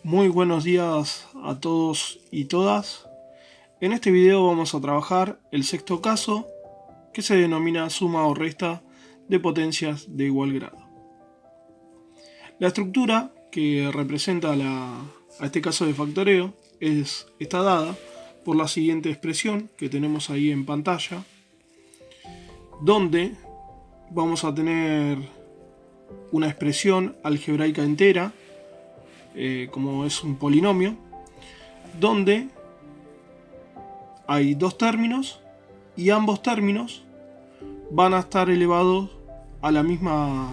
Muy buenos días a todos y todas. En este video vamos a trabajar el sexto caso, que se denomina suma o resta de potencias de igual grado. La estructura que representa a este caso de factoreo está dada por la siguiente expresión que tenemos ahí en pantalla, donde vamos a tener una expresión algebraica entera, como es un polinomio, donde hay dos términos y ambos términos van a estar elevados a la misma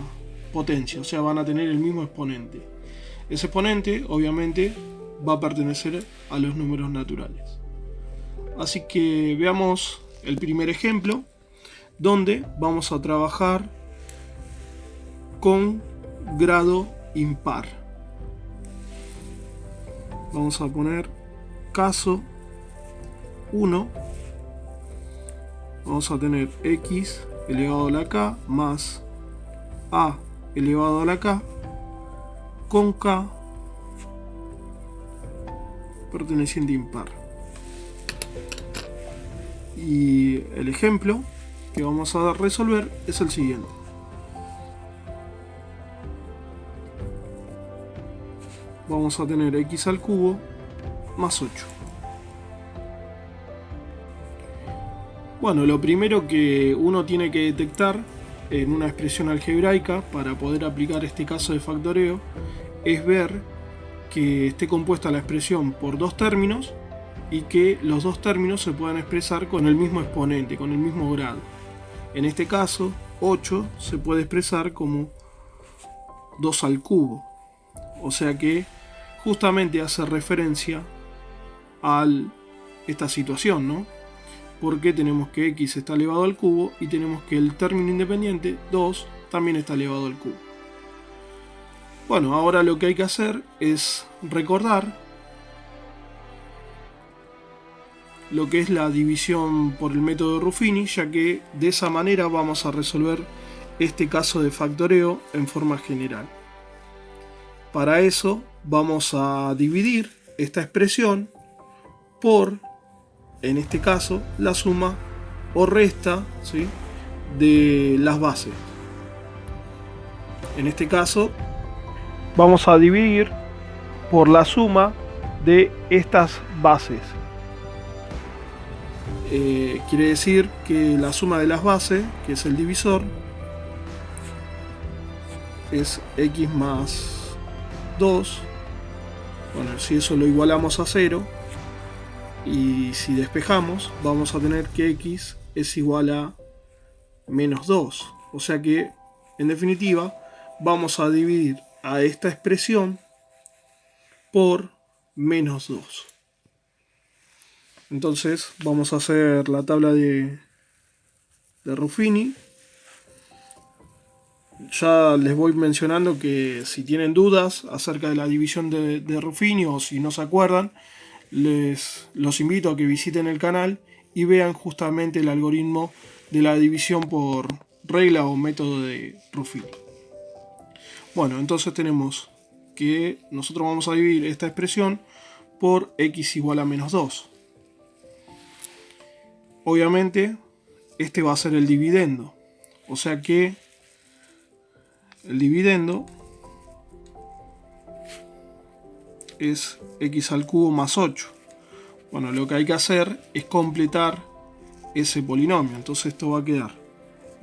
potencia, o sea, van a tener el mismo exponente. Ese exponente obviamente va a pertenecer a los números naturales. Así que veamos el primer ejemplo, donde vamos a trabajar con grado impar. Vamos a poner caso 1. Vamos a tener x elevado a la k más a elevado a la k con k perteneciente impar. Y el ejemplo que vamos a resolver es el siguiente. Vamos a tener x al cubo más 8. Bueno, lo primero que uno tiene que detectar en una expresión algebraica para poder aplicar este caso de factoreo es ver que esté compuesta la expresión por dos términos y que los dos términos se puedan expresar con el mismo exponente, con el mismo grado. En este caso, 8 se puede expresar como 2 al cubo, o sea que justamente hace referencia a esta situación, ¿no? Porque tenemos que x está elevado al cubo y tenemos que el término independiente 2 también está elevado al cubo. Bueno, ahora lo que hay que hacer es recordar lo que es la división por el método de Ruffini, ya que de esa manera vamos a resolver este caso de factoreo en forma general. Para eso vamos a dividir esta expresión por, en este caso, la suma o resta, ¿sí?, de las bases. En este caso vamos a dividir por la suma de estas bases. Quiere decir que la suma de las bases, que es el divisor, es x más 2. Bueno, si eso lo igualamos a 0 y si despejamos, vamos a tener que x es igual a menos 2. O sea que, en definitiva, vamos a dividir a esta expresión por menos 2. Entonces vamos a hacer la tabla de Ruffini. Ya les voy mencionando que si tienen dudas acerca de la división de Ruffini o si no se acuerdan, los invito a que visiten el canal y vean justamente el algoritmo de la división por regla o método de Ruffini. Bueno, entonces tenemos que nosotros vamos a dividir esta expresión por x igual a menos 2. Obviamente este va a ser el dividendo, o sea que el dividendo es x al cubo más 8. Bueno, lo que hay que hacer es completar ese polinomio. Entonces esto va a quedar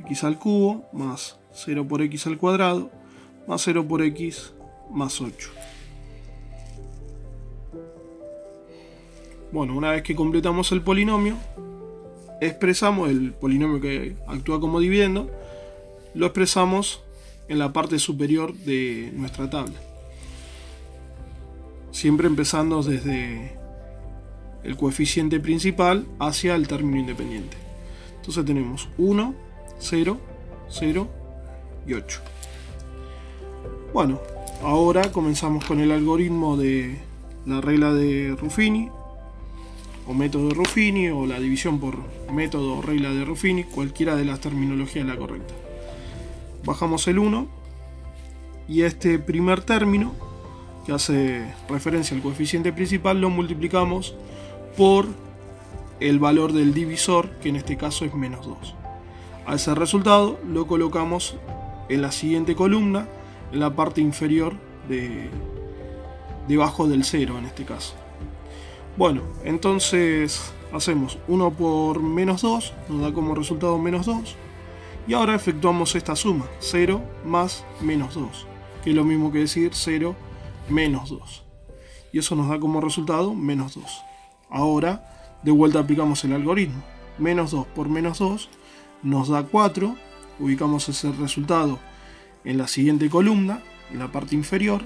x al cubo más 0 por x al cuadrado más 0 por x más 8. Bueno, una vez que completamos el polinomio, expresamos el polinomio que actúa como dividendo, lo expresamos en la parte superior de nuestra tabla, siempre empezando desde el coeficiente principal hacia el término independiente. Entonces tenemos 1, 0, 0 y 8. Bueno, ahora comenzamos con el algoritmo de la regla de Ruffini o método de Ruffini, o la división por método o regla de Ruffini, cualquiera de las terminologías es la correcta. Bajamos el 1 y este primer término que hace referencia al coeficiente principal, lo multiplicamos por el valor del divisor, que en este caso es menos 2. A ese resultado lo colocamos en la siguiente columna, en la parte inferior debajo del 0 en este caso. Bueno, entonces hacemos 1 por menos 2, nos da como resultado menos 2. Y ahora efectuamos esta suma, 0 más menos 2, que es lo mismo que decir 0 menos 2. Y eso nos da como resultado menos 2. Ahora, de vuelta aplicamos el algoritmo. Menos 2 por menos 2 nos da 4. Ubicamos ese resultado en la siguiente columna, en la parte inferior.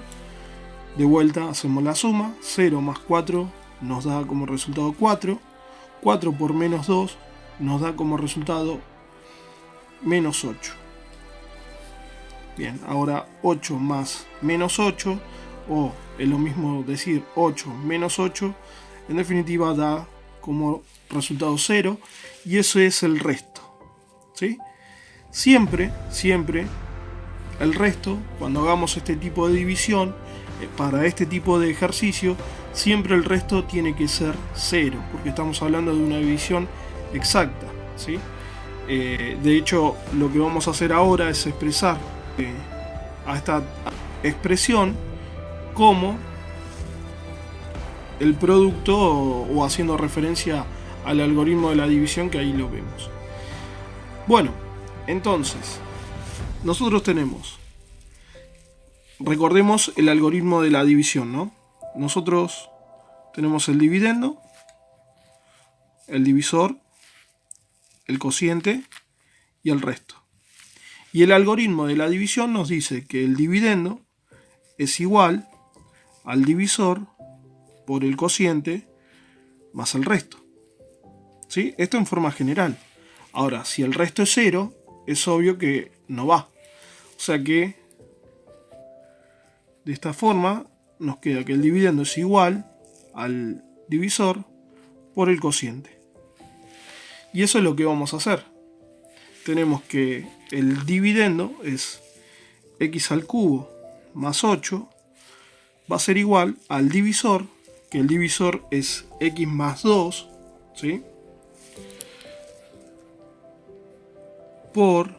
De vuelta hacemos la suma. 0 más 4 nos da como resultado 4. 4 por menos 2 nos da como resultado menos 8. Bien, ahora 8 más menos 8, o es lo mismo decir 8 menos 8, en definitiva da como resultado 0, y eso es el resto. ¿Sí? Siempre el resto, cuando hagamos este tipo de división, para este tipo de ejercicio, siempre el resto tiene que ser 0, porque estamos hablando de una división exacta. ¿Sí? De hecho, lo que vamos a hacer ahora es expresar a esta expresión como el producto, o haciendo referencia al algoritmo de la división, que ahí lo vemos. Bueno, entonces nosotros tenemos, recordemos el algoritmo de la división, ¿no? Nosotros tenemos el dividendo, el divisor, el cociente y el resto. Y el algoritmo de la división nos dice que el dividendo es igual al divisor por el cociente más el resto. ¿Sí? Esto en forma general. Ahora, si el resto es 0, es obvio que no va. O sea que de esta forma nos queda que el dividendo es igual al divisor por el cociente. Y eso es lo que vamos a hacer. Tenemos que el dividendo es x al cubo más 8, va a ser igual al divisor, que el divisor es x más 2, ¿sí? Por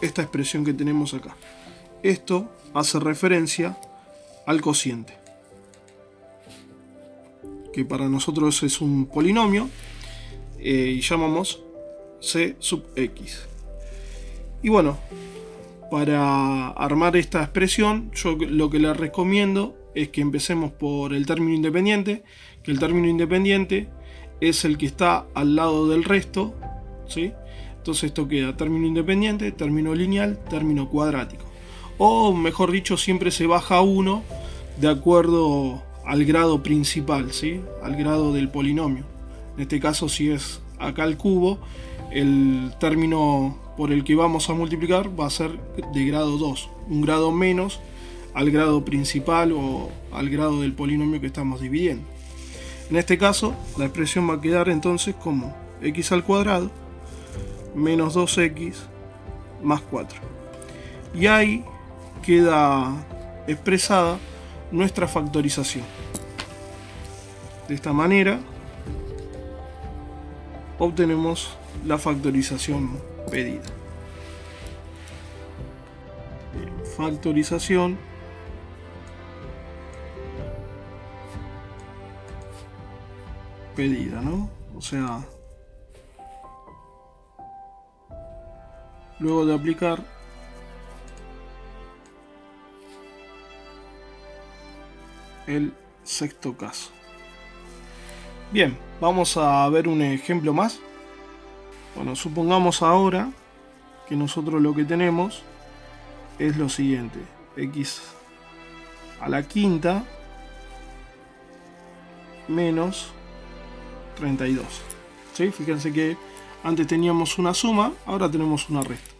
esta expresión que tenemos acá. Esto hace referencia al cociente, que para nosotros es un polinomio, y llamamos c sub x. Y bueno, para armar esta expresión, yo lo que les recomiendo es que empecemos por el término independiente, que el término independiente es el que está al lado del resto, ¿sí? Entonces esto queda término independiente, término lineal, término cuadrático. O mejor dicho, siempre se baja 1 de acuerdo al grado principal, ¿sí? Al grado del polinomio. En este caso, si es acá el cubo, el término por el que vamos a multiplicar va a ser de grado 2, un grado menos al grado principal o al grado del polinomio que estamos dividiendo. En este caso, la expresión va a quedar entonces como x al cuadrado menos 2x más 4. Y ahí queda expresada nuestra factorización. De esta manera obtenemos la factorización pedida. Bien, factorización pedida, ¿no? O sea, luego de aplicar el sexto caso. Bien, vamos a ver un ejemplo más. Bueno, supongamos ahora que nosotros lo que tenemos es lo siguiente: x a la quinta menos 32. ¿Sí? Fíjense que antes teníamos una suma, ahora tenemos una resta.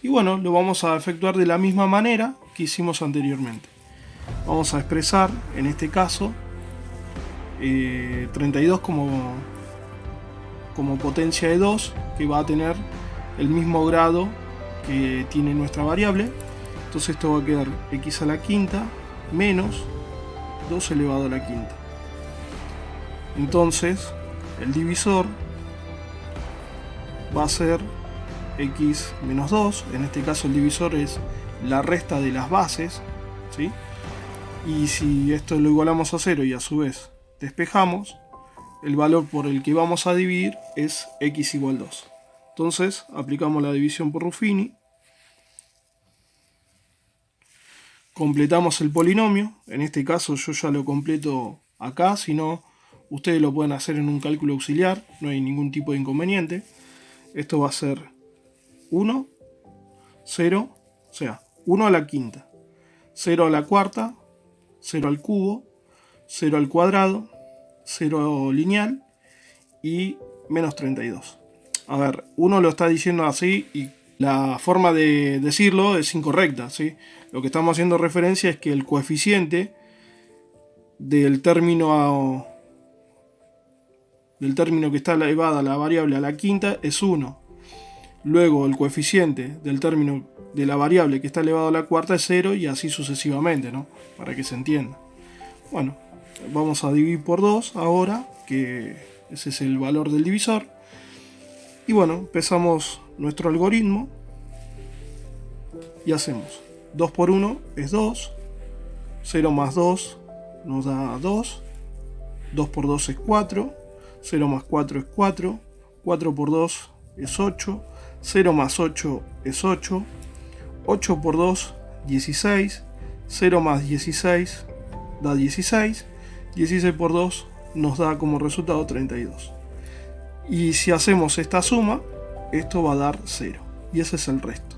Y bueno, lo vamos a efectuar de la misma manera que hicimos anteriormente. Vamos a expresar, en este caso, 32 como potencia de 2, que va a tener el mismo grado que tiene nuestra variable. Entonces esto va a quedar x a la quinta menos 2 elevado a la quinta. Entonces el divisor va a ser x menos 2. En este caso el divisor es la resta de las bases, ¿sí? Y si esto lo igualamos a 0 y a su vez despejamos, el valor por el que vamos a dividir es x igual 2. Entonces aplicamos la división por Ruffini, completamos el polinomio. En este caso yo ya lo completo acá, si no ustedes lo pueden hacer en un cálculo auxiliar, no hay ningún tipo de inconveniente. Esto va a ser 1, 0, o sea, 1 a la quinta, 0 a la cuarta, 0 al cubo, 0 al cuadrado, 0 lineal y menos 32. A ver, uno lo está diciendo así y la forma de decirlo es incorrecta, ¿sí? Lo que estamos haciendo referencia es que el coeficiente del término que está elevada a la variable a la quinta es 1. Luego el coeficiente del término de la variable que está elevado a la cuarta es 0 y así sucesivamente, ¿no? Para que se entienda. Bueno, vamos a dividir por 2 ahora, que ese es el valor del divisor. Y bueno, empezamos nuestro algoritmo y hacemos 2 por 1 es 2, 0 más 2 nos da 2, 2 por 2 es 4, 0 más 4 es 4, 4 por 2 es 8, 0 más 8 es 8, 8 por 2, 16, 0 más 16 da 16, 16 por 2 nos da como resultado 32. Y si hacemos esta suma, esto va a dar 0, y ese es el resto.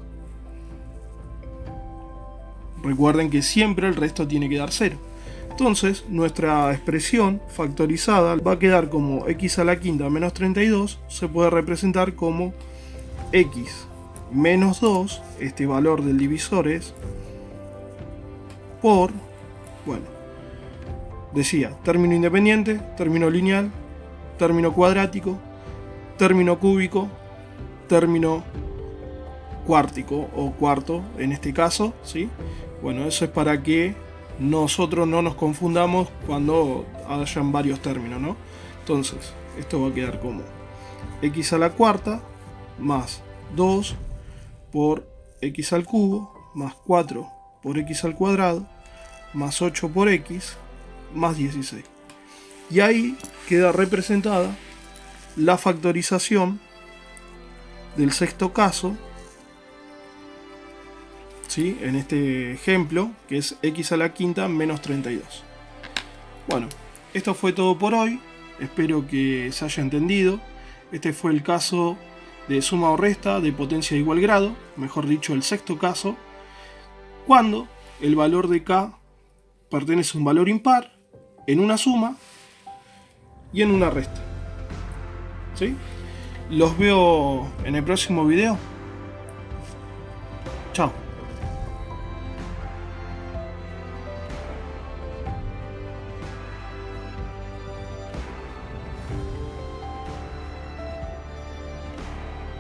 Recuerden que siempre el resto tiene que dar 0. Entonces, nuestra expresión factorizada va a quedar como x a la quinta menos 32, se puede representar como x menos 2, este valor del divisor es, por, bueno, decía, término independiente, término lineal, término cuadrático, término cúbico, término cuártico o cuarto en este caso, ¿sí? Bueno, eso es para que nosotros no nos confundamos cuando hayan varios términos, ¿no? Entonces, esto va a quedar como x a la cuarta más 2 por x al cubo más 4 por x al cuadrado más 8 por x más 16. Y ahí queda representada la factorización del sexto caso, ¿sí? En este ejemplo, que es x a la quinta menos 32. Bueno, esto fue todo por hoy. Espero que se haya entendido. Este fue el caso de suma o resta de potencia de igual grado, mejor dicho, el sexto caso, cuando el valor de k pertenece a un valor impar en una suma y en una resta. ¿Sí? Los veo en el próximo video. Chao.